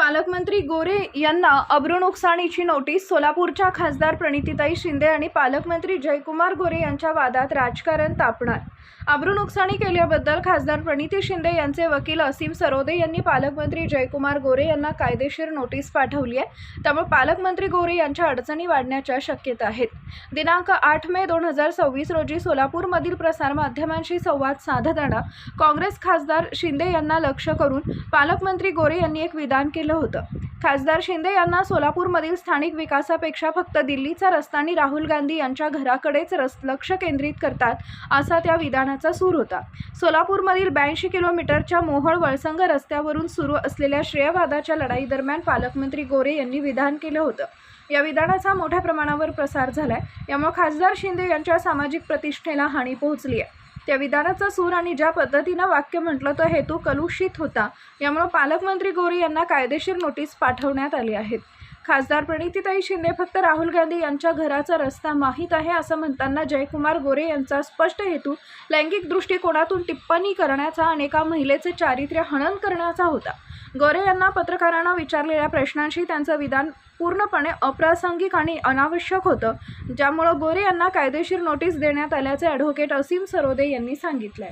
पालकमंत्री गोरे यांना अब्रूनुकसानीची नोटीस। सोलापूरच्या खासदार प्रणितीताई शिंदे आणि पालकमंत्री जयकुमार गोरे यांच्या वादात राजकारण तापणार। अब्रूनुकसानी केल्याबद्दल खासदार प्रणिती शिंदे यांचे वकील असीम सरोदे यांनी पालकमंत्री जयकुमार गोरे यांना कायदेशीर नोटीस पाठवली आहे। त्यामुळे पालकमंत्री गोरे यांच्या अडचणी वाढण्याच्या शक्यता आहेत। दिनांक 8 मे 2026 रोजी सोलापूरमधील प्रसारमाध्यमांशी संवाद साधताना काँग्रेस खासदार शिंदे यांना लक्ष्य करून पालकमंत्री गोरे यांनी एक विधान केलं होतं। खासदार शिंदे यांना सोलापूरमधील स्थानिक विकासापेक्षा फक्त दिल्लीचा रस्ता आणि राहुल गांधी यांच्या घराकडेच लक्ष केंद्रित करतात असा त्या विधानाचा सूर होता। सोलापूरमधील 82 किलोमीटरच्या मोहोळ वळसंग रस्त्यावरून सुरू असलेल्या श्रेयवादाच्या लढाईदरम्यान पालकमंत्री गोरे यांनी विधान केलं होतं। या विधानाचा मोठ्या प्रमाणावर प्रसार झालाय। यामुळे खासदार शिंदे यांच्या सामाजिक प्रतिष्ठेला हानी पोहोचली आहे। त्या विधानाचा सूर आणि ज्या पद्धतीने वाक्य म्हटलं तो हेतू कलुषित होता। यामुळे पालकमंत्री गोरे यांना कायदेशीर नोटीस पाठवण्यात आली आहे। खासदार प्रणितीताई शिंदे फक्त राहुल गांधी यांच्या घराचा रस्ता माहीत आहे असं म्हणताना जयकुमार गोरे यांचा स्पष्ट हेतू लैंगिक दृष्टिकोनातून टिप्पणी करण्याचा आणि एका महिलेचे चारित्र्य हनन करण्याचा होता। गोरे यांना पत्रकारांना विचारलेल्या प्रश्नांशी त्यांचं विधान पूर्णपणे अप्रासंगिक आणि अनावश्यक होतं, ज्यामुळे गोरे यांना कायदेशीर नोटीस देण्यात आल्याचे ॲडव्होकेट असीम सरोदे यांनी सांगितले।